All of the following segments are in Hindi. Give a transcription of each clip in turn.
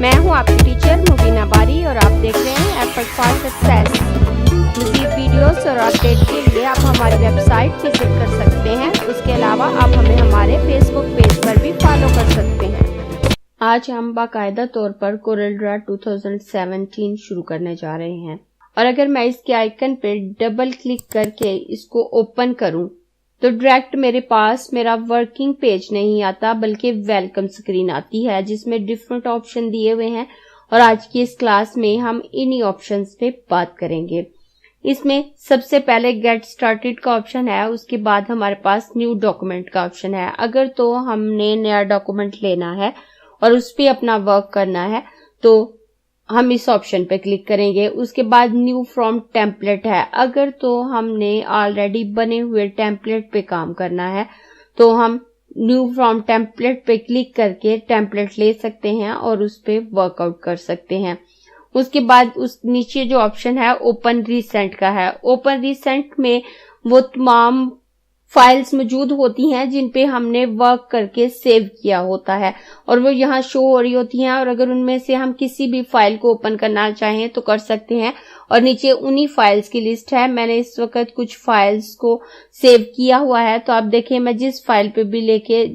मैं हूं आपकी टीचर मुबीना बारी और आप देख रहे हैं एफर्ट फॉर सक्सेस। मज़ीद वीडियोस और अपडेट के लिए आप हमारी वेबसाइट विजिट कर सकते हैं। उसके अलावा आप हमें हमारे फेसबुक पेज पर भी फॉलो कर सकते हैं। आज हम बाकायदा तौर पर कोरल ड्रा 2017 शुरू करने जा रहे हैं और अगर मैं इसके आइकन पर डबल क्लिक करके इसको ओपन करूं तो डायरेक्ट मेरे पास मेरा वर्किंग पेज नहीं आता बल्कि वेलकम स्क्रीन आती है जिसमें डिफरेंट ऑप्शन दिए हुए हैं और आज की इस क्लास में हम इन्हीं ऑप्शंस पे बात करेंगे। इसमें सबसे पहले गेट स्टार्टेड का ऑप्शन है, उसके बाद हमारे पास न्यू डॉक्यूमेंट का ऑप्शन है। अगर तो हमने नया डॉक्यूमेंट लेना है और उस पर अपना वर्क करना है तो हम इस ऑप्शन पे क्लिक करेंगे। उसके बाद न्यू फ्रॉम टेम्पलेट है, अगर तो हमने ऑलरेडी बने हुए टेम्पलेट पे काम करना है तो हम न्यू फ्रॉम टेम्पलेट पे क्लिक करके टेम्पलेट ले सकते हैं और उस पे वर्कआउट कर सकते हैं। उसके बाद उस नीचे जो ऑप्शन है ओपन रिसेंट का है। ओपन रिसेंट में वो तमाम फाइल्स मौजूद होती हैं जिन पे हमने वर्क करके सेव किया होता है और वो यहाँ शो हो रही होती हैं और अगर उनमें से हम किसी भी फाइल को ओपन करना चाहें तो कर सकते हैं। और नीचे उन्हीं फाइल्स की लिस्ट है। मैंने इस वक्त कुछ फाइल्स को सेव किया हुआ है तो आप देखें मैं जिस फाइल पे भी लेके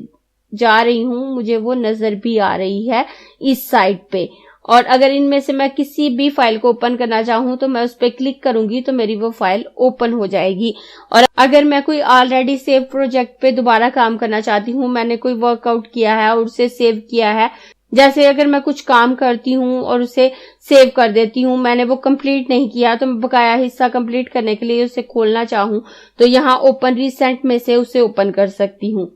जा रही हूँ मुझे वो नजर भी आ रही है इस साइड पे। और अगर इनमें से मैं किसी भी फाइल को ओपन करना चाहूं तो मैं उस पर क्लिक करूंगी तो मेरी वो फाइल ओपन हो जाएगी। और अगर मैं कोई ऑलरेडी सेव प्रोजेक्ट पे दोबारा काम करना चाहती हूं, मैंने कोई वर्कआउट किया है और उसे सेव किया है, जैसे अगर मैं कुछ काम करती हूं और उसे सेव कर देती हूं, मैंने वो कंप्लीट नहीं किया तो मैं बकाया हिस्सा कंप्लीट करने के लिए उसे खोलना चाहूं तो यहाँ ओपन रिसेंट में से उसे ओपन कर सकती हूँ।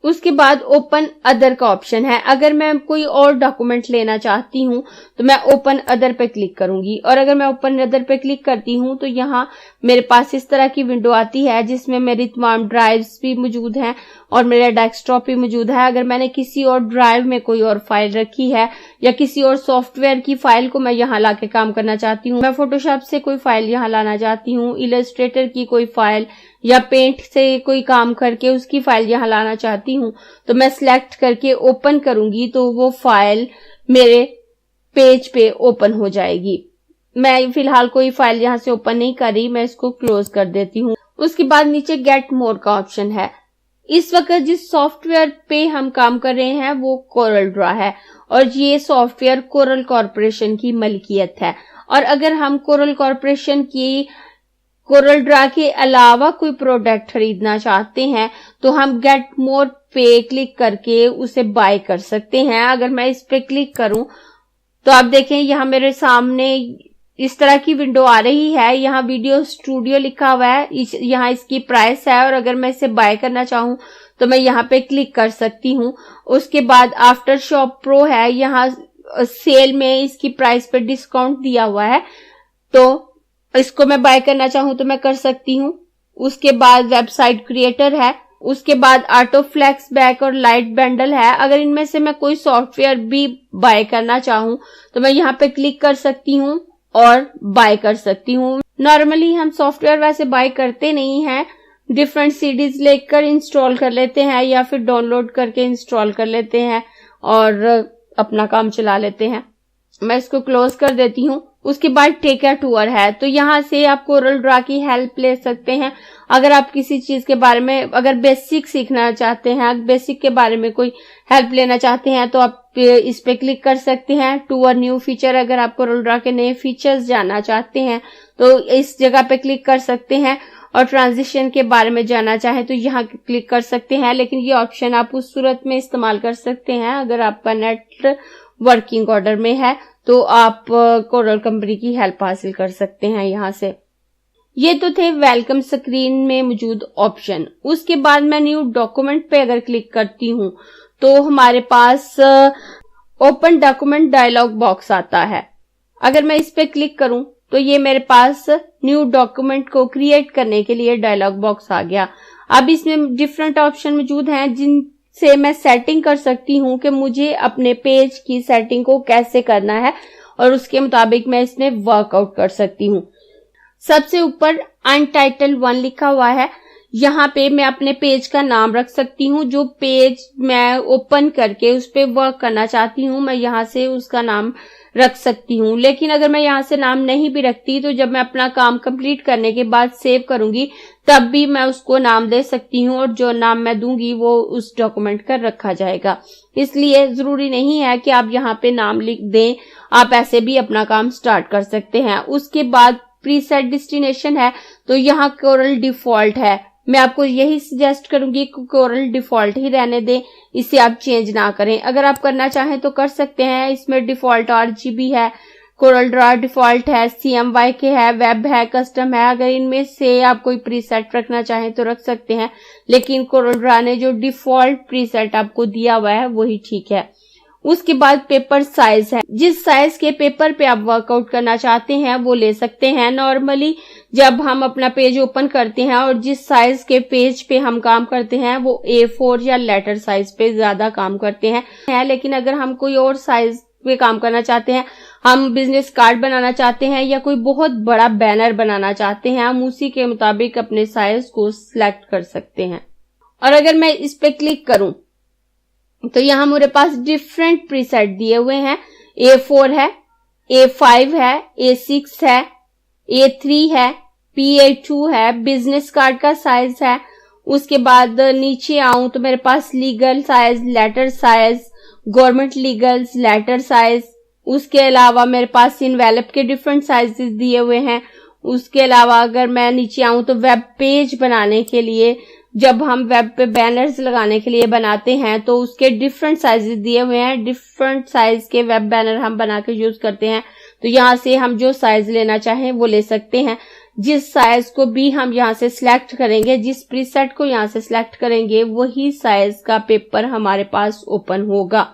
उसके बाद ओपन अदर का ऑप्शन है। अगर मैं कोई और डॉक्यूमेंट लेना चाहती हूँ तो मैं ओपन अदर पे क्लिक करूंगी और अगर मैं ओपन अदर पे क्लिक करती हूँ तो यहाँ मेरे पास इस तरह की विंडो आती है जिसमें मेरी तमाम ड्राइव्स भी मौजूद हैं और मेरा डेस्कटॉप भी मौजूद है। अगर मैंने किसी और ड्राइव में कोई और फाइल रखी है या किसी और सॉफ्टवेयर की फाइल को मैं यहाँ लाके काम करना चाहती हूँ, मैं फोटोशॉप से कोई फाइल यहाँ लाना चाहती हूँ, इलस्ट्रेटर की कोई फाइल या पेंट से कोई काम करके उसकी फाइल यहाँ लाना चाहती हूँ तो मैं सिलेक्ट करके ओपन करूंगी तो वो फाइल मेरे पेज पे ओपन हो जाएगी। मैं फिलहाल कोई फाइल यहाँ से ओपन नहीं कर रही, मैं इसको क्लोज कर देती हूँ। उसके बाद नीचे गेट मोर का ऑप्शन है। इस वक्त जिस सॉफ्टवेयर पे हम काम कर रहे हैं वो कोरल ड्रा है और ये सॉफ्टवेयर कोरल कॉर्पोरेशन की मलकियत है। और अगर हम कोरल कॉर्पोरेशन की कोरल ड्रा के अलावा कोई प्रोडक्ट खरीदना चाहते हैं तो हम गेट मोर पे क्लिक करके उसे बाय कर सकते हैं। अगर मैं इस पे क्लिक करूं तो आप देखें यहाँ मेरे सामने इस तरह की विंडो आ रही है। यहाँ वीडियो स्टूडियो लिखा हुआ है, यहाँ इसकी प्राइस है और अगर मैं इसे बाय करना चाहूं तो मैं यहाँ पे क्लिक कर सकती हूँ। उसके बाद आफ्टर शॉप प्रो है, यहाँ सेल में इसकी प्राइस पर डिस्काउंट दिया हुआ है तो इसको मैं बाय करना चाहूं तो मैं कर सकती हूँ। उसके बाद वेबसाइट क्रिएटर है, उसके बाद ऑटो फ्लैक्स बैक और लाइट बैंडल है। अगर इनमें से मैं कोई सॉफ्टवेयर भी बाय करना चाहूं तो मैं यहाँ पे क्लिक कर सकती हूँ और बाय कर सकती हूँ। नॉर्मली हम सॉफ्टवेयर वैसे बाय करते नहीं हैं, डिफरेंट सीडीज लेकर इंस्टॉल कर लेते हैं या फिर डाउनलोड करके इंस्टॉल कर लेते हैं और अपना काम चला लेते हैं। मैं इसको क्लोज कर देती हूँ। उसके बाद टेक अ टूर है तो यहाँ से आप कोरल ड्रा की हेल्प ले सकते हैं। अगर आप किसी चीज के बारे में अगर बेसिक सीखना चाहते हैं, बेसिक के बारे में कोई हेल्प लेना चाहते हैं तो आप इस पे क्लिक कर सकते हैं। टूर न्यू फीचर, अगर आप कोरल ड्रा के नए फीचर्स जानना चाहते हैं तो इस जगह पे क्लिक कर सकते हैं और ट्रांजिशन के बारे में जानना चाहे तो यहाँ क्लिक कर सकते हैं। लेकिन ये ऑप्शन आप उस सूरत में इस्तेमाल कर सकते हैं अगर आपका नेट वर्किंग ऑर्डर में है तो आप कोरल कंपनी की हेल्प हासिल कर सकते हैं यहाँ से। ये तो थे वेलकम स्क्रीन में मौजूद ऑप्शन। उसके बाद मैं न्यू डॉक्यूमेंट पे अगर क्लिक करती हूँ तो हमारे पास ओपन डॉक्यूमेंट डायलॉग बॉक्स आता है। अगर मैं इस पे क्लिक करूं तो ये मेरे पास न्यू डॉक्यूमेंट को क्रिएट करने के लिए डायलॉग बॉक्स आ गया। अब इसमें डिफरेंट ऑप्शन मौजूद हैं जिनसे मैं सेटिंग कर सकती हूँ कि मुझे अपने पेज की सेटिंग को कैसे करना है और उसके मुताबिक मैं इसमें वर्कआउट कर सकती हूँ। सबसे ऊपर अनटाइटल 1 लिखा हुआ है, यहाँ पे मैं अपने पेज का नाम रख सकती हूँ। जो पेज मैं ओपन करके उस पे वर्क करना चाहती हूँ, मैं यहाँ से उसका नाम रख सकती हूँ। लेकिन अगर मैं यहाँ से नाम नहीं भी रखती तो जब मैं अपना काम कंप्लीट करने के बाद सेव करूंगी तब भी मैं उसको नाम दे सकती हूँ, और जो नाम मैं दूंगी वो उस डॉक्यूमेंट का रखा जाएगा। इसलिए जरूरी नहीं है कि आप यहाँ पे नाम लिख दें, आप ऐसे भी अपना काम स्टार्ट कर सकते हैं। उसके बाद प्रीसेट डेस्टिनेशन है, तो यहाँ कोरल डिफॉल्ट है। मैं आपको यही सजेस्ट करूंगी कि कोरल डिफॉल्ट ही रहने दें, इसे आप चेंज ना करें। अगर आप करना चाहें तो कर सकते हैं। इसमें डिफॉल्ट RGB है, कोरल ड्रा डिफॉल्ट है, CMYK है, वेब है, कस्टम है। अगर इनमें से आप कोई प्रीसेट रखना चाहें तो रख सकते हैं, लेकिन कोरल ड्रा ने जो डिफॉल्ट प्रीसेट आपको दिया हुआ है वही ठीक है। उसके बाद पेपर साइज है, जिस साइज के पेपर पे आप वर्कआउट करना चाहते हैं वो ले सकते हैं। नॉर्मली जब हम अपना पेज ओपन करते हैं और जिस साइज के पेज पे हम काम करते हैं वो A4 या लेटर साइज पे ज्यादा काम करते हैं। लेकिन अगर हम कोई और साइज पे काम करना चाहते हैं, हम बिजनेस कार्ड बनाना चाहते हैं या कोई बहुत बड़ा बैनर बनाना चाहते हैं, हम उसी के मुताबिक अपने साइज को सिलेक्ट कर सकते हैं। और अगर मैं इस पे क्लिक करूं तो यहाँ मेरे पास डिफरेंट प्रीसेट दिए हुए हैं। A4 है, A5 है, A6 है, A3 है, PA2 है, बिजनेस कार्ड का साइज है। उसके बाद नीचे आऊं तो मेरे पास legal size, letter size, government legal letter size. उसके अलावा मेरे पास इनवेलप के डिफरेंट साइजेस दिए हुए हैं। उसके अलावा अगर मैं नीचे आऊं तो वेब पेज बनाने के लिए, जब हम वेब पे बैनर्स लगाने के लिए बनाते हैं तो उसके डिफरेंट साइजेस दिए हुए हैं। डिफरेंट साइज के वेब बैनर हम बना के यूज करते हैं, तो यहाँ से हम जो साइज लेना चाहें वो ले सकते हैं। जिस साइज को भी हम यहाँ से सिलेक्ट करेंगे, जिस प्रीसेट को यहाँ से सिलेक्ट करेंगे, वही साइज का पेपर हमारे पास ओपन होगा।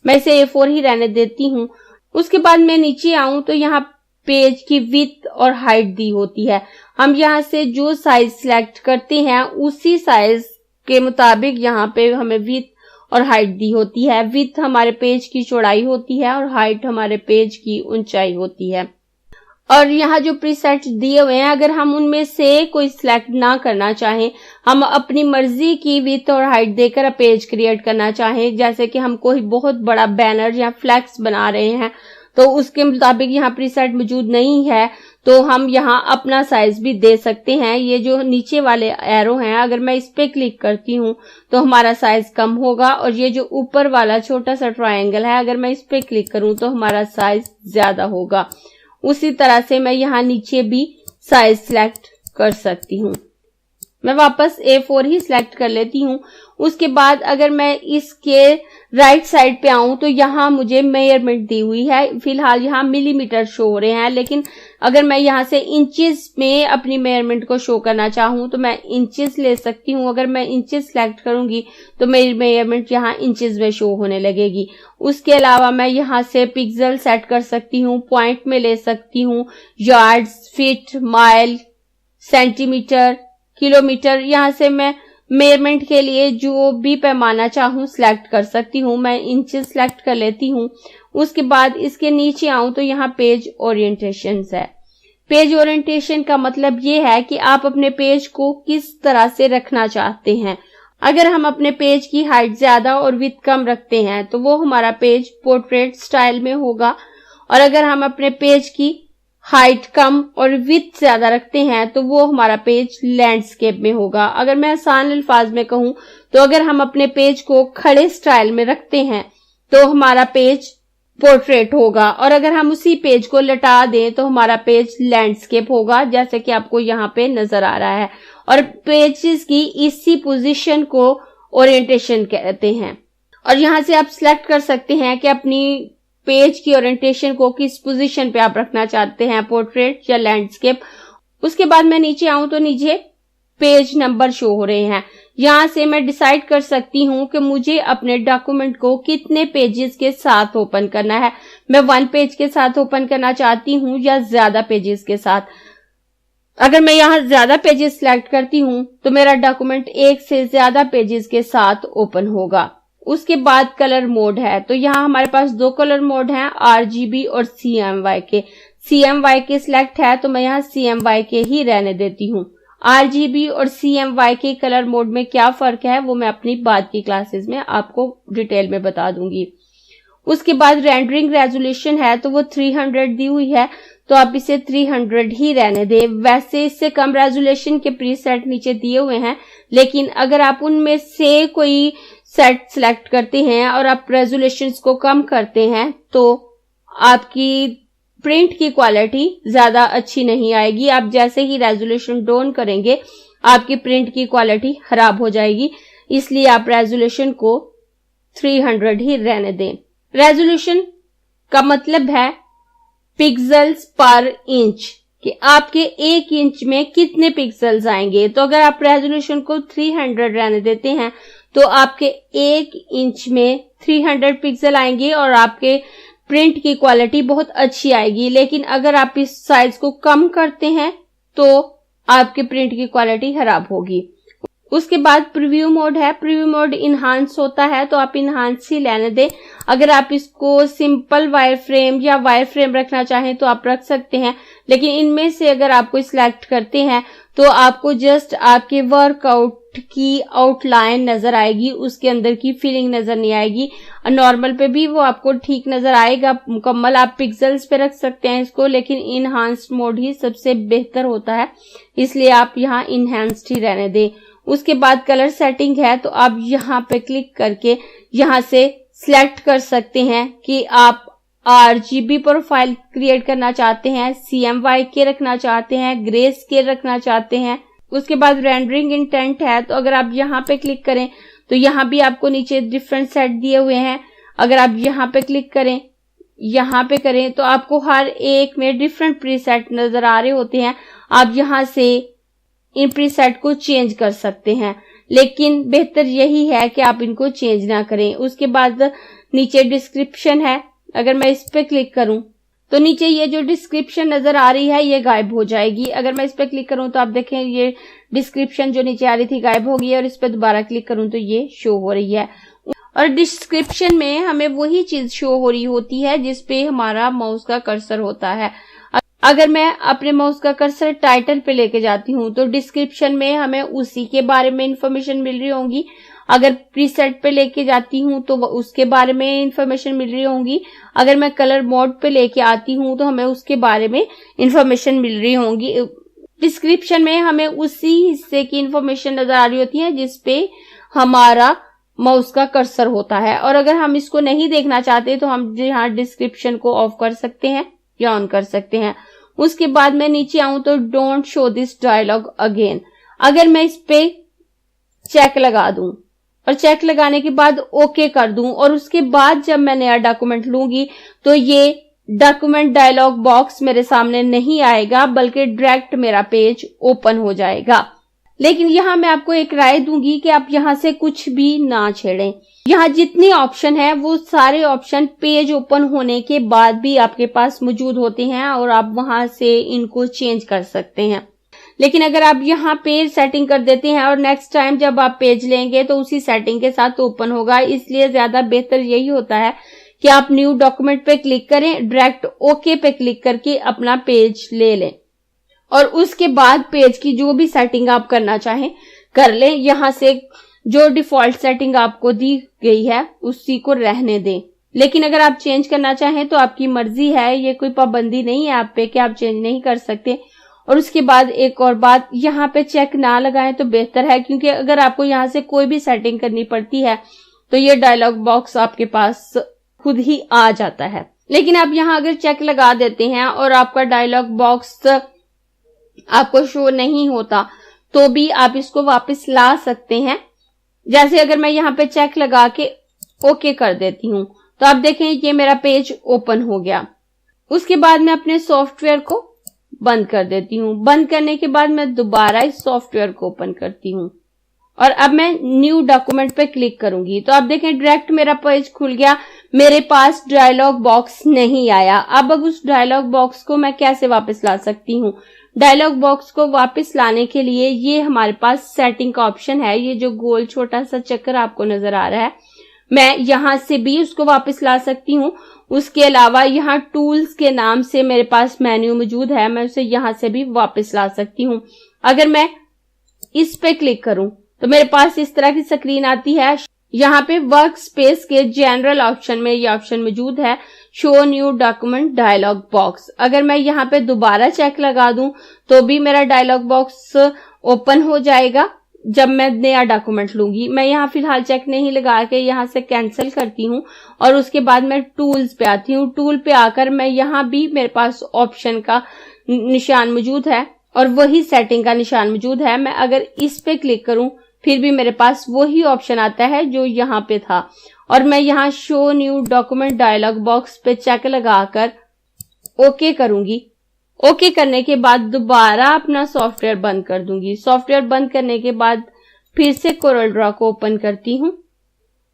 मैं इसे A4 ही रहने देती हूँ। उसके बाद मैं नीचे आऊं तो यहाँ पेज की विड्थ और हाइट दी होती है। हम यहाँ से जो साइज सिलेक्ट करते हैं उसी साइज के मुताबिक यहाँ पे हमें विड्थ और हाइट दी होती है। विड्थ हमारे पेज की चौड़ाई होती है और हाइट हमारे पेज की ऊंचाई होती है। और यहाँ जो प्रीसेट दिए हुए हैं, अगर हम उनमें से कोई सिलेक्ट ना करना चाहें, हम अपनी मर्जी की विड्थ और हाइट देकर पेज क्रिएट करना चाहें, जैसे कि हम कोई बहुत बड़ा बैनर या फ्लैक्स बना रहे हैं तो उसके मुताबिक यहाँ प्रीसेट मौजूद नहीं है, तो हम यहाँ अपना साइज भी दे सकते हैं। ये जो नीचे वाले एरो हैं, अगर मैं इस पे क्लिक करती हूँ तो हमारा साइज कम होगा, और ये जो ऊपर वाला छोटा सा ट्रायंगल है, अगर मैं इस पे क्लिक करूँ तो हमारा साइज ज्यादा होगा। उसी तरह से मैं यहाँ नीचे भी साइज सिलेक्ट कर सकती हूँ। मैं वापस A4 ही सिलेक्ट कर लेती हूँ। उसके बाद अगर मैं इसके राइट साइड पे आऊं तो यहाँ मुझे मेजरमेंट दी हुई है। फिलहाल यहाँ मिलीमीटर शो हो रहे हैं, लेकिन अगर मैं यहाँ से इंचेस में अपनी मेजरमेंट को शो करना चाहूँ तो मैं इंचेस ले सकती हूँ। अगर मैं इंचेस सिलेक्ट करूंगी तो मेरी मेजरमेंट यहाँ इंचेस में शो होने लगेगी। उसके अलावा मैं यहाँ से पिक्सल सेट कर सकती हूँ, पॉइंट में ले सकती हूँ, yards, feet, mile, centimetre, kilometre. यहाँ से मैं मेजरमेंट के लिए जो भी पैमाना चाहूँ सिलेक्ट कर सकती हूँ। मैं इंचेस सिलेक्ट कर लेती हूँ। उसके बाद इसके नीचे आऊं तो यहाँ पेज ओरिएंटेशन है। पेज ओरिएंटेशन का मतलब ये है कि आप अपने पेज को किस तरह से रखना चाहते हैं। अगर हम अपने पेज की हाइट ज्यादा और विड्थ कम रखते हैं तो वो हमारा पेज पोर्ट्रेट स्टाइल में होगा, और अगर हम अपने पेज की हाइट कम और विड्थ ज्यादा रखते हैं तो वो हमारा पेज लैंडस्केप में होगा। अगर मैं आसान अल्फाज में कहूं तो अगर हम अपने पेज को खड़े स्टाइल में रखते हैं तो हमारा पेज पोर्ट्रेट होगा, और अगर हम उसी पेज को लटा दें तो हमारा पेज लैंडस्केप होगा, जैसे कि आपको यहाँ पे नजर आ रहा है। और पेजेस की इसी पोजीशन को ओरिएंटेशन कहते हैं। और यहाँ से आप सिलेक्ट कर सकते हैं कि अपनी पेज की ओरिएंटेशन को किस पोजीशन पे आप रखना चाहते हैं, पोर्ट्रेट या लैंडस्केप। उसके बाद मैं नीचे आऊं तो नीचे पेज नंबर शो हो रहे हैं। यहाँ से मैं डिसाइड कर सकती हूँ कि मुझे अपने डॉक्यूमेंट को कितने पेजेस के साथ ओपन करना है। मैं 1 पेज के साथ ओपन करना चाहती हूँ या ज्यादा पेजेस के साथ। अगर मैं यहाँ ज्यादा पेजेस सिलेक्ट करती हूँ तो मेरा डॉक्यूमेंट 1 से ज्यादा पेजेस के साथ ओपन होगा। उसके बाद कलर मोड है, तो यहाँ हमारे पास 2 कलर मोड हैं, RGB और CMYK। CMYK सिलेक्ट है तो मैं यहाँ CMYK ही रहने देती हूँ। RGB और CMY के कलर मोड में क्या फर्क है वो मैं अपनी बाद की क्लासेस में आपको डिटेल में बता दूंगी। उसके बाद रेंडरिंग रेजोल्यूशन है तो वो 300 दी हुई है, तो आप इसे 300 ही रहने दें। वैसे इससे कम रेजोल्यूशन के प्रीसेट नीचे दिए हुए हैं, लेकिन अगर आप उनमें से कोई सेट सिलेक्ट करते हैं और आप रेजोल्यूशन को कम करते हैं तो आपकी प्रिंट की क्वालिटी ज्यादा अच्छी नहीं आएगी। आप जैसे ही रेजोल्यूशन डाउन करेंगे आपकी प्रिंट की क्वालिटी खराब हो जाएगी, इसलिए आप रेजोल्यूशन को 300 ही रहने दें। रेजोल्यूशन का मतलब है पिक्सल्स पर इंच, कि आपके 1 इंच में कितने पिक्सल्स आएंगे। तो अगर आप रेजोल्यूशन को 300 रहने देते हैं तो आपके 1 इंच में 300 पिक्सल आएंगे और आपके प्रिंट की क्वालिटी बहुत अच्छी आएगी। लेकिन अगर आप इस साइज को कम करते हैं तो आपके प्रिंट की क्वालिटी खराब होगी। उसके बाद प्रीव्यू मोड है। प्रीव्यू मोड इनहांस होता है तो आप इनहांस ही लेने दें। अगर आप इसको सिंपल वायर फ्रेम या वायर फ्रेम रखना चाहें तो आप रख सकते हैं, लेकिन इनमें से अगर आप कोई सिलेक्ट करते हैं तो आपको जस्ट आपके वर्कआउट की आउटलाइन नजर आएगी, उसके अंदर की फीलिंग नजर नहीं आएगी। नॉर्मल पे भी वो आपको ठीक नजर आएगा मुकम्मल। आप पिक्सल्स पे रख सकते हैं इसको, लेकिन इनहांस्ड मोड ही सबसे बेहतर होता है, इसलिए आप यहाँ इनहांस्ड ही रहने दें। उसके बाद कलर सेटिंग है तो आप यहाँ पे क्लिक करके यहाँ से सिलेक्ट कर सकते हैं कि आप RGB प्रोफाइल क्रिएट करना चाहते हैं, CMYK रखना चाहते हैं, ग्रे स्केल रखना चाहते हैं। उसके बाद रेंडरिंग इंटेंट है तो अगर आप यहाँ पे क्लिक करें तो यहाँ भी आपको नीचे डिफरेंट सेट दिए हुए हैं। अगर आप यहाँ पे क्लिक करें, यहाँ पे करें तो आपको हर एक में डिफरेंट प्रीसेट नजर आ रहे होते हैं। आप यहाँ से इन प्रीसेट को चेंज कर सकते हैं, लेकिन बेहतर यही है कि आप इनको चेंज ना करें। उसके बाद नीचे डिस्क्रिप्शन है, अगर मैं इस पे क्लिक करूं तो नीचे ये जो डिस्क्रिप्शन नजर आ रही है ये गायब हो जाएगी। अगर मैं इस पे क्लिक करूं तो आप देखें ये डिस्क्रिप्शन जो नीचे आ रही थी गायब हो गई है, और इस पे दोबारा क्लिक करूं तो ये शो हो रही है। और डिस्क्रिप्शन में हमें वही चीज शो हो रही होती है जिसपे हमारा माउस का कर्सर होता है। अगर मैं अपने माउस का कर्सर टाइटल पे लेके जाती हूँ तो डिस्क्रिप्शन में हमें उसी के बारे में इंफॉर्मेशन मिल रही होंगी। अगर प्रीसेट पे लेके जाती हूँ तो उसके बारे में इंफॉर्मेशन मिल रही होंगी। अगर मैं कलर मोड पे लेके आती हूँ तो हमें उसके बारे में इंफॉर्मेशन मिल रही होंगी। डिस्क्रिप्शन में हमें उसी हिस्से की इंफॉर्मेशन नजर आ रही होती है जिसपे हमारा माउस का कर्सर होता है। और अगर हम इसको नहीं देखना चाहते तो हम यहाँ डिस्क्रिप्शन को ऑफ कर सकते हैं या ऑन कर सकते हैं। उसके बाद मैं नीचे आऊं तो don't show this dialog again, अगर मैं इस पे चेक लगा दूं और चेक लगाने के बाद ओके कर दूं और उसके बाद जब मैं नया डॉक्यूमेंट लूंगी तो ये डॉक्यूमेंट डायलॉग बॉक्स मेरे सामने नहीं आएगा, बल्कि डायरेक्ट मेरा पेज ओपन हो जाएगा। लेकिन यहाँ मैं आपको एक राय दूंगी कि आप यहाँ से कुछ भी ना छेड़ें। यहाँ जितने ऑप्शन है वो सारे ऑप्शन पेज ओपन होने के बाद भी आपके पास मौजूद होते हैं और आप वहां से इनको चेंज कर सकते हैं। लेकिन अगर आप यहाँ पेज सेटिंग कर देते हैं और नेक्स्ट टाइम जब आप पेज लेंगे तो उसी सेटिंग के साथ ओपन होगा, इसलिए ज्यादा बेहतर यही होता है कि आप न्यू डॉक्यूमेंट पे क्लिक करें, डायरेक्ट ओके पे क्लिक करके अपना पेज ले लें और उसके बाद पेज की जो भी सेटिंग आप करना चाहें कर लें। यहाँ से जो डिफॉल्ट सेटिंग आपको दी गई है उसी को रहने दें। लेकिन अगर आप चेंज करना चाहें तो आपकी मर्जी है, ये कोई पाबंदी नहीं है आप पे कि आप चेंज नहीं कर सकते। और उसके बाद एक और बात, यहाँ पे चेक ना लगाएं तो बेहतर है, क्योंकि अगर आपको यहाँ से कोई भी सेटिंग करनी पड़ती है तो ये डायलॉग बॉक्स आपके पास खुद ही आ जाता है। लेकिन आप यहाँ अगर चेक लगा देते हैं और आपका डायलॉग बॉक्स आपको शो नहीं होता तो भी आप इसको वापस ला सकते हैं। जैसे अगर मैं यहाँ पे चेक लगा के ओके कर देती हूँ तो आप देखें ये मेरा पेज ओपन हो गया। उसके बाद मैं अपने सॉफ्टवेयर को बंद कर देती हूँ। बंद करने के बाद मैं दोबारा इस सॉफ्टवेयर को ओपन करती हूँ और अब मैं न्यू डॉक्यूमेंट पे क्लिक करूंगी तो आप देखें डायरेक्ट मेरा पेज खुल गया, मेरे पास डायलॉग बॉक्स नहीं आया। अब उस डायलॉग बॉक्स को मैं कैसे वापस ला सकती हूँ? डायलॉग बॉक्स को वापस लाने के लिए ये हमारे पास सेटिंग का ऑप्शन है, ये जो गोल छोटा सा चक्कर आपको नजर आ रहा है, मैं यहाँ से भी उसको वापस ला सकती हूँ। उसके अलावा यहाँ टूल्स के नाम से मेरे पास मेन्यू मौजूद है, मैं उसे यहाँ से भी वापस ला सकती हूँ। अगर मैं इस पे क्लिक करूं तो मेरे पास इस तरह की स्क्रीन आती है। यहाँ पे वर्क स्पेस के जनरल ऑप्शन में ये ऑप्शन मौजूद है, show new document dialog box. अगर मैं यहाँ पे दोबारा चेक लगा दूं तो भी मेरा डायलॉग बॉक्स ओपन हो जाएगा जब मैं नया डॉक्यूमेंट लूंगी। मैं यहाँ फिलहाल चेक नहीं लगा के यहाँ से कैंसिल करती हूँ और उसके बाद मैं टूल्स पे आती हूँ। टूल पे आकर मैं यहाँ भी मेरे पास ऑप्शन का निशान मौजूद है और वही सेटिंग का निशान मौजूद है। मैं अगर इस पे क्लिक करूं फिर भी मेरे पास वही ऑप्शन आता है जो यहाँ पे था और मैं यहाँ show new document dialog box पे चेक लगाकर ओके करूंगी। ओके करने के बाद दोबारा अपना सॉफ्टवेयर बंद कर दूंगी। सॉफ्टवेयर बंद करने के बाद फिर से कोरल ड्रॉ को ओपन करती हूँ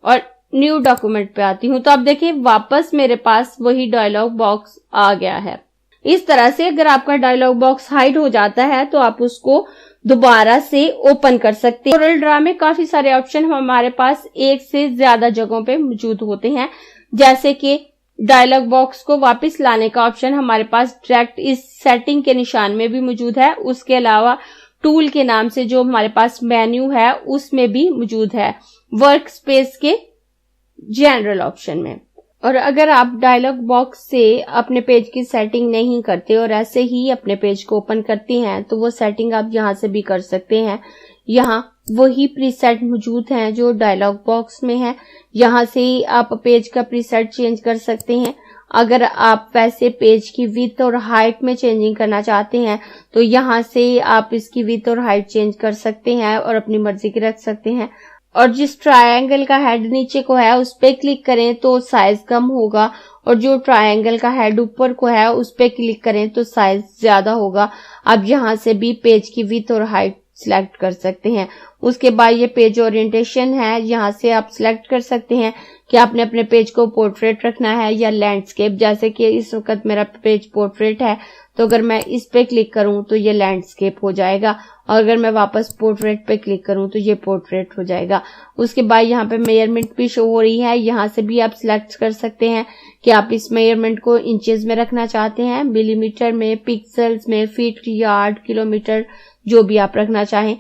और न्यू डॉक्यूमेंट पे आती हूँ तो आप देखिए वापस मेरे पास वही डायलॉग बॉक्स आ गया है। इस तरह से अगर आपका डायलॉग बॉक्स हाइड हो जाता है तो आप उसको दोबारा से ओपन कर सकते हैं। कोरल ड्रॉ में काफी सारे ऑप्शन हमारे पास एक से ज्यादा जगहों पे मौजूद होते हैं, जैसे कि डायलॉग बॉक्स को वापस लाने का ऑप्शन हमारे पास डायरेक्ट इस सेटिंग के निशान में भी मौजूद है। उसके अलावा टूल के नाम से जो हमारे पास मेन्यू है उसमें भी मौजूद है, वर्क स्पेस के जनरल ऑप्शन में। और अगर आप डायलॉग बॉक्स से अपने पेज की सेटिंग नहीं करते और ऐसे ही अपने पेज को ओपन करती हैं तो वो सेटिंग आप यहाँ से भी कर सकते हैं। यहाँ वही प्रीसेट मौजूद हैं जो डायलॉग बॉक्स में है, यहाँ से ही आप पेज का प्रीसेट चेंज कर सकते हैं। अगर आप वैसे पेज की विड्थ और हाइट में चेंजिंग करना चाहते हैं तो यहाँ से आप इसकी विड्थ और हाइट चेंज कर सकते हैं और अपनी मर्जी की रख सकते हैं। और जिस ट्रायंगल का हेड नीचे को है उस पे क्लिक करें तो साइज कम होगा और जो ट्रायंगल का हेड ऊपर को है उस पे क्लिक करें तो साइज ज्यादा होगा। आप यहाँ से भी पेज की विड्थ और हाइट सिलेक्ट कर सकते हैं। उसके बाद ये पेज ओरिएंटेशन है, यहाँ से आप सिलेक्ट कर सकते हैं कि आपने अपने पेज को पोर्ट्रेट रखना है या लैंडस्केप। जैसे कि इस वक्त मेरा पेज पोर्ट्रेट है तो अगर मैं इस पे क्लिक करूं तो ये लैंडस्केप हो जाएगा और अगर मैं वापस पोर्ट्रेट पे क्लिक करूं तो ये पोर्ट्रेट हो जाएगा। उसके बाद यहाँ पे मेजरमेंट भी शो हो रही है, यहाँ से भी आप सिलेक्ट कर सकते हैं कि आप इस मेजरमेंट को इंचेस में रखना चाहते हैं, मिलीमीटर में, पिक्सल्स में, फीट, यार्ड, किलोमीटर, जो भी आप रखना चाहें।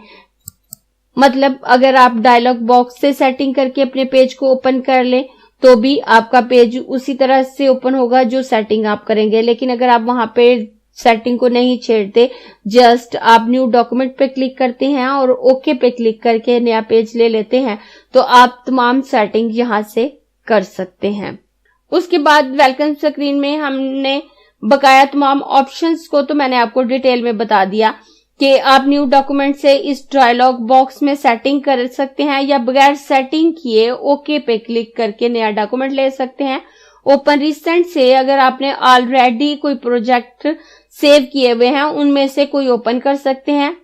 मतलब अगर आप डायलॉग बॉक्स से सेटिंग करके अपने पेज को ओपन कर लें तो भी आपका पेज उसी तरह से ओपन होगा जो सेटिंग आप करेंगे। लेकिन अगर आप वहां पे सेटिंग को नहीं छेड़ते, जस्ट आप न्यू डॉक्यूमेंट पे क्लिक करते हैं और ओके पे क्लिक करके नया पेज ले लेते हैं तो आप तमाम सेटिंग यहां से कर सकते हैं। उसके बाद वेलकम स्क्रीन में हमने बकाया तमाम ऑप्शंस को तो मैंने आपको डिटेल में बता दिया कि आप न्यू डॉक्यूमेंट से इस डायलॉग बॉक्स में सेटिंग कर सकते हैं या बगैर सेटिंग किए ओके पे क्लिक करके नया डॉक्यूमेंट ले सकते हैं। ओपन रिसेंट से अगर आपने ऑलरेडी कोई प्रोजेक्ट सेव किए हुए हैं उनमें से कोई ओपन कर सकते हैं।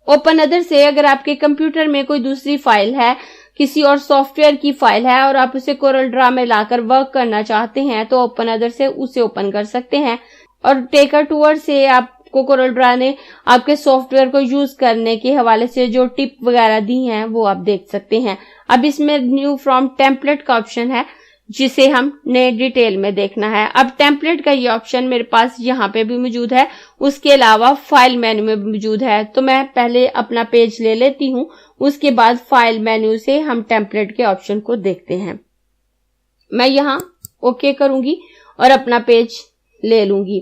ओपन अदर से अगर आपके कंप्यूटर में कोई दूसरी फाइल है, किसी और सॉफ्टवेयर की फाइल है और आप उसे कोरल ड्रॉ में लाकर वर्क करना चाहते हैं तो ओपन अदर से उसे ओपन कर सकते हैं। और टेक अ टूर से आपको कोरल ड्रॉ ने आपके सॉफ्टवेयर को यूज करने के हवाले से जो टिप वगैरह दी हैं वो आप देख सकते हैं। अब इसमें न्यू फ्रॉम टेम्पलेट का ऑप्शन है जिसे हमने डिटेल में देखना है। अब टेम्पलेट का ये ऑप्शन मेरे पास यहाँ पे भी मौजूद है, उसके अलावा फाइल मेन्यू में भी मौजूद है। तो मैं पहले अपना पेज ले लेती हूँ, उसके बाद फाइल मेन्यू से हम टेम्पलेट के ऑप्शन को देखते हैं। मैं यहाँ ओके करूंगी और अपना पेज ले लूंगी।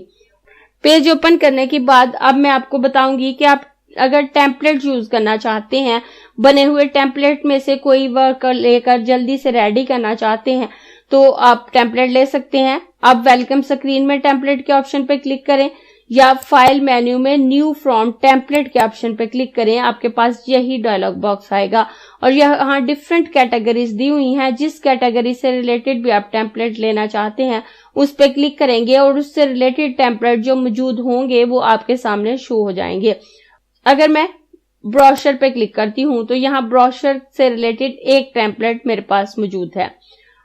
पेज ओपन करने के बाद अब मैं आपको बताऊंगी कि आप अगर टेम्पलेट यूज करना चाहते हैं, बने हुए टेम्पलेट में से कोई वर्क लेकर जल्दी से रेडी करना चाहते हैं तो आप टेम्पलेट ले सकते हैं। आप वेलकम स्क्रीन में टेम्पलेट के ऑप्शन पे क्लिक करें या फाइल मेन्यू में न्यू फ्रॉम टेम्पलेट के ऑप्शन पे क्लिक करें, आपके पास यही डायलॉग बॉक्स आएगा और यहाँ डिफरेंट कैटेगरीज दी हुई हैं। जिस कैटेगरी से रिलेटेड भी आप टेम्पलेट लेना चाहते हैं उस पे क्लिक करेंगे और उससे रिलेटेड टेम्पलेट जो मौजूद होंगे वो आपके सामने शो हो जाएंगे। अगर मैं ब्रोशर पे क्लिक करती हूँ तो यहाँ ब्रोशर से रिलेटेड एक टेम्पलेट मेरे पास मौजूद है।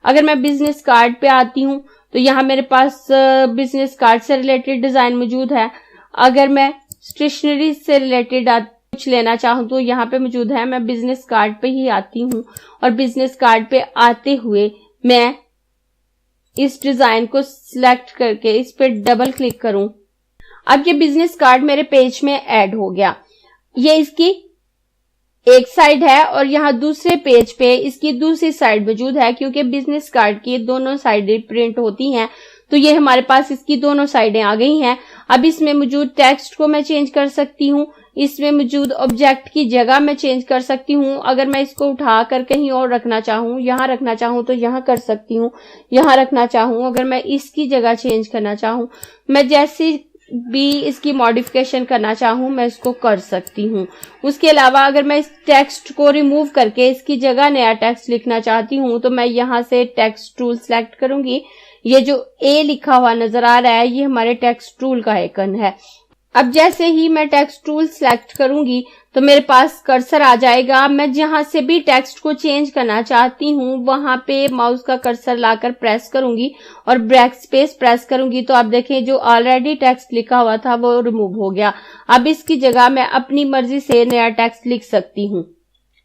अगर मैं बिजनेस कार्ड पे आती हूँ तो यहाँ मेरे पास बिजनेस कार्ड से रिलेटेड डिजाइन मौजूद है। अगर मैं स्टेशनरी से रिलेटेड कुछ लेना चाहूँ तो यहाँ पे मौजूद है। मैं बिजनेस कार्ड पे ही आती हूँ और बिजनेस कार्ड पे आते हुए मैं इस डिजाइन को सिलेक्ट करके इस पे डबल क्लिक करूं। अब ये बिजनेस कार्ड मेरे पेज में ऐड हो गया। ये इसकी एक साइड है और यहाँ दूसरे पेज पे इसकी दूसरी साइड मौजूद है, क्योंकि बिजनेस कार्ड की दोनों साइडें प्रिंट होती हैं, तो ये हमारे पास इसकी दोनों साइडें आ गई हैं। अब इसमें मौजूद टेक्स्ट को मैं चेंज कर सकती हूँ, इसमें मौजूद ऑब्जेक्ट की जगह मैं चेंज कर सकती हूँ। अगर मैं इसको उठाकर कहीं और रखना चाहूँ, यहाँ रखना चाहूँ तो यहाँ कर सकती हूँ, यहाँ रखना चाहूँ, अगर मैं इसकी जगह चेंज करना चाहूँ, मैं जैसी भी इसकी मॉडिफिकेशन करना चाहूँ मैं इसको कर सकती हूँ। उसके अलावा अगर मैं इस टेक्स्ट को रिमूव करके इसकी जगह नया टेक्स्ट लिखना चाहती हूँ तो मैं यहाँ से टेक्स्ट टूल सेलेक्ट करूंगी। ये जो ए लिखा हुआ नजर आ रहा है ये हमारे टेक्स्ट टूल का आइकन है। अब जैसे ही मैं टेक्स्ट टूल सेलेक्ट करूंगी तो मेरे पास कर्सर आ जाएगा। मैं जहां से भी टेक्स्ट को चेंज करना चाहती हूं वहां पे माउस का कर्सर लाकर प्रेस करूंगी और बैक स्पेस प्रेस करूंगी तो आप देखें जो ऑलरेडी टेक्स्ट लिखा हुआ था वो रिमूव हो गया। अब इसकी जगह मैं अपनी मर्जी से नया टेक्स्ट लिख सकती हूँ।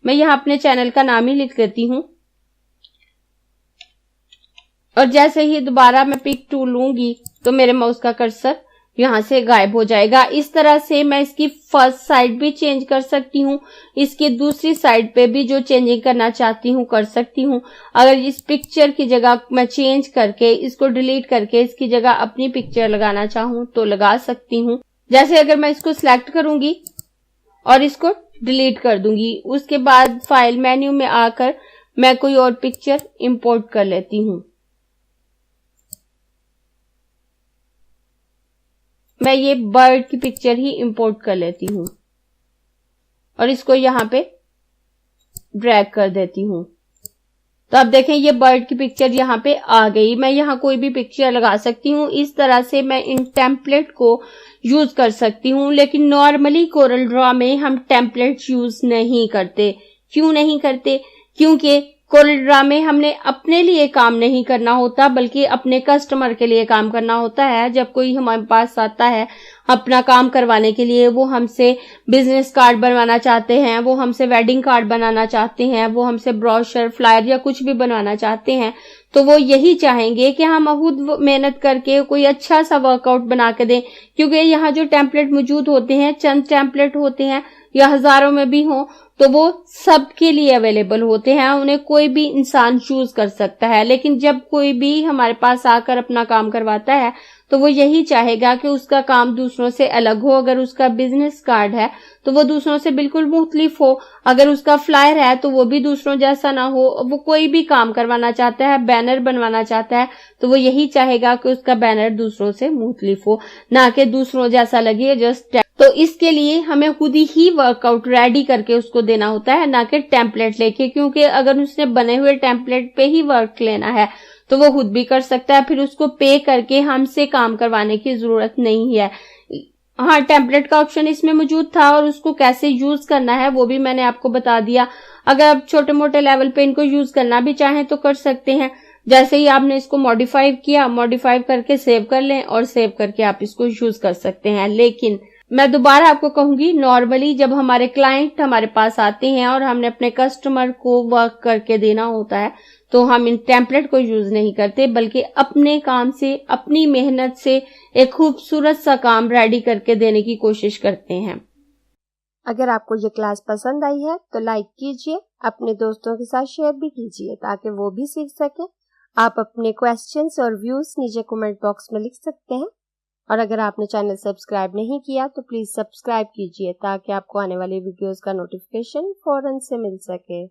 मैं यहाँ अपने चैनल का नाम ही लिख देती हूँ और जैसे ही दोबारा मैं पिक टूल लूंगी तो मेरे माउस का कर्सर यहाँ से गायब हो जाएगा। इस तरह से मैं इसकी फर्स्ट साइड भी चेंज कर सकती हूँ, इसकी दूसरी साइड पे भी जो चेंजिंग करना चाहती हूँ कर सकती हूँ। अगर इस पिक्चर की जगह मैं चेंज करके इसको डिलीट करके इसकी जगह अपनी पिक्चर लगाना चाहूँ तो लगा सकती हूँ। जैसे अगर मैं इसको सिलेक्ट करूंगी और इसको डिलीट कर दूंगी, उसके बाद फाइल मेन्यू में आकर मैं कोई और पिक्चर इंपोर्ट कर लेती हूँ। मैं ये बर्ड की पिक्चर ही इंपोर्ट कर लेती हूँ और इसको यहाँ पे ड्रैग कर देती हूँ। तो अब देखें ये बर्ड की पिक्चर यहाँ पे आ गई। मैं यहाँ कोई भी पिक्चर लगा सकती हूँ। इस तरह से मैं इन टेम्पलेट को यूज कर सकती हूँ। लेकिन नॉर्मली कोरल ड्रॉ में हम टेम्पलेट यूज नहीं करते। क्यों नहीं करते? क्योंकि कोरल ड्रॉ में हमने अपने लिए काम नहीं करना होता बल्कि अपने कस्टमर के लिए काम करना होता है। जब कोई हमारे पास आता है अपना काम करवाने के लिए, वो हमसे बिजनेस कार्ड बनवाना चाहते हैं, वो हमसे वेडिंग कार्ड बनाना चाहते हैं, वो हमसे ब्रोशर फ्लायर या कुछ भी बनवाना चाहते हैं, तो वो यही चाहेंगे कि हम खुद मेहनत करके कोई अच्छा सा वर्कआउट बना के दें। क्योंकि यहाँ जो टेम्पलेट मौजूद होते हैं, चंद टेम्पलेट होते हैं या हजारों में भी हो, तो वो सबके लिए अवेलेबल होते हैं, उन्हें कोई भी इंसान चूज कर सकता है। लेकिन जब कोई भी हमारे पास आकर अपना काम करवाता है तो वो यही चाहेगा कि उसका काम दूसरों से अलग हो। अगर उसका बिजनेस कार्ड है तो वो दूसरों से बिल्कुल मुख्तलिफ हो, अगर उसका फ्लायर है तो वो भी दूसरों जैसा ना हो। वो कोई भी काम करवाना चाहता है, बैनर बनवाना चाहता है, तो वो यही चाहेगा कि उसका बैनर दूसरों से मुख्तलिफ हो, ना कि दूसरों जैसा लगे जस्ट। तो इसके लिए हमें खुद ही वर्कआउट रेडी करके उसको देना होता है, ना कि टेम्पलेट लेके। क्योंकि अगर उसने बने हुए टेम्पलेट पे ही वर्क लेना है तो वो खुद भी कर सकता है, फिर उसको पे करके हमसे काम करवाने की जरूरत नहीं है। हाँ, टेम्पलेट का ऑप्शन इसमें मौजूद था और उसको कैसे यूज करना है वो भी मैंने आपको बता दिया। अगर आप छोटे मोटे लेवल पे इनको यूज करना भी चाहें तो कर सकते हैं। जैसे ही आपने इसको मॉडिफाई किया, मॉडिफाई करके सेव कर लें और सेव करके आप इसको यूज कर सकते हैं। लेकिन मैं दोबारा आपको कहूंगी, नॉर्मली जब हमारे क्लाइंट हमारे पास आते हैं और हमने अपने कस्टमर को वर्क करके देना होता है तो हम इन टेम्पलेट को यूज नहीं करते, बल्कि अपने काम से, अपनी मेहनत से एक खूबसूरत सा काम रेडी करके देने की कोशिश करते हैं। अगर आपको ये क्लास पसंद आई है तो लाइक कीजिए, अपने दोस्तों के साथ शेयर भी कीजिए ताकि वो भी सीख सके। आप अपने क्वेश्चंस और व्यूज नीचे कमेंट बॉक्स में लिख सकते हैं। और अगर आपने चैनल सब्सक्राइब नहीं किया तो प्लीज सब्सक्राइब कीजिए ताकि आपको आने वाली वीडियोस का नोटिफिकेशन फौरन से मिल सके।